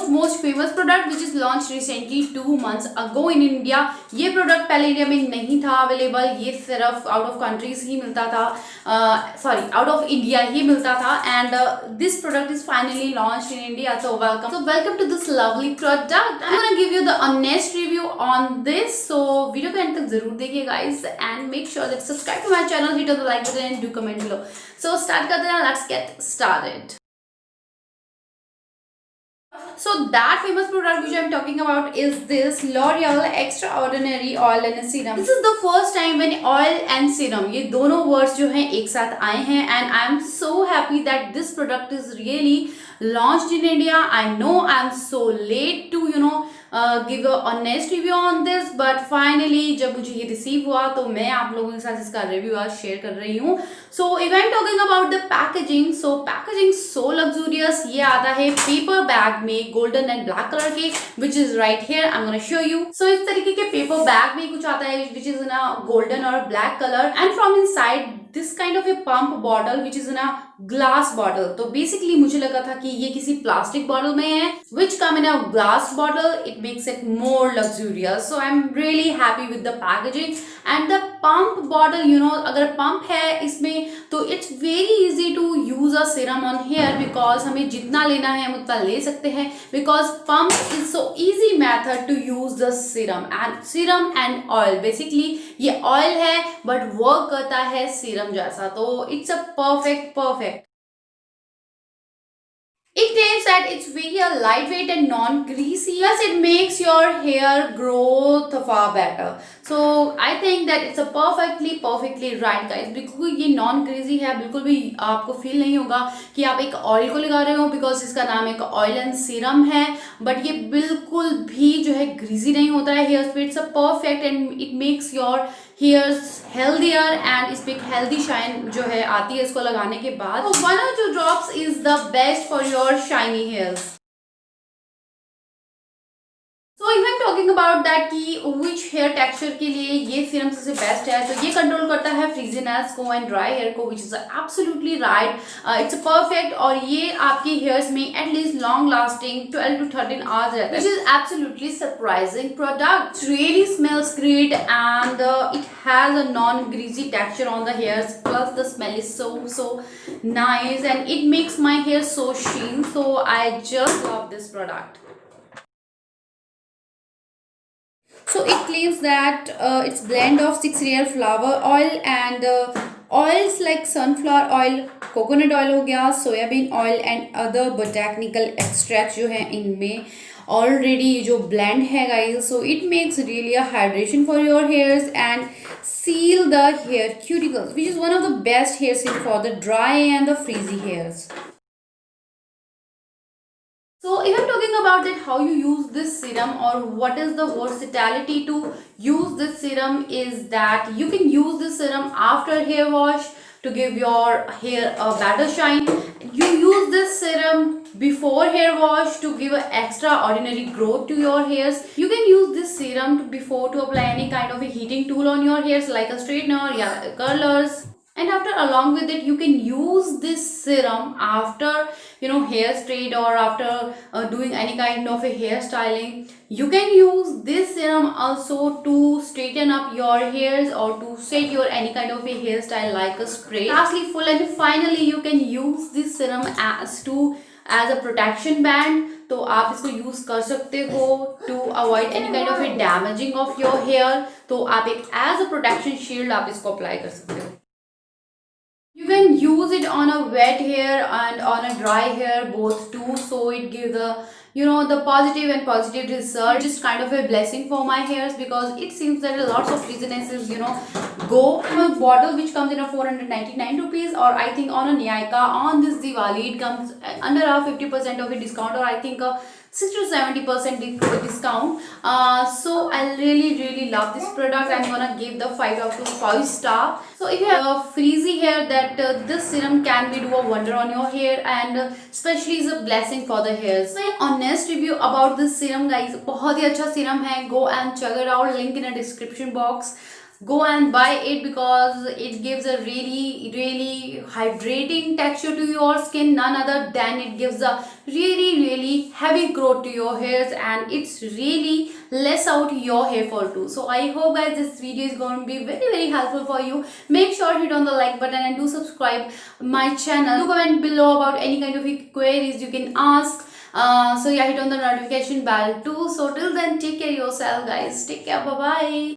most famous product which is launched recently 2 months ago in India. ये product पहले India में नहीं था अवेलेबल, ये सिर्फ आउट ऑफ कंट्रीज ही मिलता था, सॉरी आउट ऑफ इंडिया ही मिलता था, and this product is finally launched in India. So welcome to this lovely product. I'm gonna give you the honest review on this. So video को and तक जरूर देखिए guys, and make sure that subscribe to my channel, hit on the like button and do comment below. So start करते हैं, let's get started. So that famous product which I'm talking about is this L'Oreal Extraordinary Oil and Serum. This is the first time when oil and serum ये दोनों words जो हैं एक साथ आए हैं, and I'm so happy that this product is really launched in India. I know I'm so late to give a honest review on this, but finally जब मुझे ये रिसीव हुआ तो मैं आप लोगों के साथ इसका रिव्यू आज शेयर कर रही हूँ. So if I'm talking about the packaging, so packaging so luxurious. ये आता है पेपर बैग में गोल्डन एंड ब्लैक कलर के, which is right here. I'm gonna show you. So इस तरीके के पेपर बैग में कुछ आता है which is in a golden और black color, and from inside this kind of a pump bottle which is in a glass bottle. तो basically मुझे लगा था कि ये किसी प्लास्टिक बॉटल में है, which come in a glass bottle. It makes it more luxurious. So I'm really happy with the packaging and the pump bottle. अगर pump है इसमें तो it's very easy to use a serum on here, because हमें जितना लेना है हम उतना ले सकते हैं, because pump is so easy method to use the serum and oil. Basically ये oil है but work करता है serum जैसा, तो it's a perfect. It claims that it's very lightweight and non-greasy. Plus, it makes your hair growth far better. So I think that it's a perfectly right, guys. बिल्कुल ये non-greasy है, बिल्कुल भी आपको फील नहीं होगा कि आप एक ऑयल को लगा रहे हो, बिकॉज इसका नाम एक ऑयल एंड सीरम है. बट ये बिल्कुल भी जो है ग्रीजी नहीं होता है हेयर्स पे. It's a perfect and it makes your hairs healthier, and इस पे हेल्दी शाइन जो है आती है इसको लगाने के बाद. वन और two drops is the best for your shiny hairs. So if I'm talking about that कि which hair texture के लिए ये सीरम सबसे बेस्ट है, तो ये कंट्रोल करता है फ्रीजीनेस को एंड ड्राई हेयर को, which is absolutely right. It's a perfect, और ये आपके हेयर्स में at least long lasting 12 to 13 hours रहता है, which is absolutely surprising product. It really smells great, and it has a non-greasy texture on the hairs. Plus the smell is so nice, and it makes my hair so sheen. So I just love this product. So it claims that it's blend of 6 real flower oil and oils like sunflower oil, coconut oil हो गया, soybean oil and other botanical extracts जो हैं इनमें already जो blend है guys. So it makes really a hydration for your hairs and seal the hair cuticles, which is one of the best hair seal for the dry and the frizzy hairs. So if I'm talking about that how you use this serum or what is the versatility to use this serum, is that you can use this serum after hair wash to give your hair a better shine. You use this serum before hair wash to give an extraordinary growth to your hairs. You can use this serum before to apply any kind of a heating tool on your hairs like a straightener or curlers. And after, along with it, you can use this serum after hair straight or after doing any kind of a hairstyling. You can use this serum also to straighten up your hairs or to set your any kind of a hairstyle like a spray. Lastly, full and finally, you can use this serum as a protection band. तो आप इसको use कर सकते हो to avoid any kind of a damaging of your hair. तो आप एक as a protection shield आप इसको अप्लाई कर सकते हो. You can use it on a wet hair and on a dry hair both too, so it gives the positive and positive result. Just kind of a blessing for my hairs, because it seems that lots of frizzinesses go in a bottle which comes in a 499 rupees, or I think on a Nykaa on this Diwali it comes under a 50% of a discount, or I think a 60 to 70% discount. So I really love this product. I'm gonna give the 5 out of 5 star. So if you have a frizzy hair, that this serum can be do a wonder on your hair, and especially is a blessing for the hairs. My honest review about this serum guys, बहुत ही अच्छा serum है. Go and check it out, link in a description box. go and buy it, because it gives a really hydrating texture to your skin. None other than it gives a really heavy growth to your hairs, and it's really less out your hair fall too. So I hope guys this video is going to be very helpful for you. Make sure hit on the like button and do subscribe my channel. Do comment below about any kind of queries you can ask. So yeah, hit on the notification bell too. So till then, take care of yourself guys. Take care. Bye bye.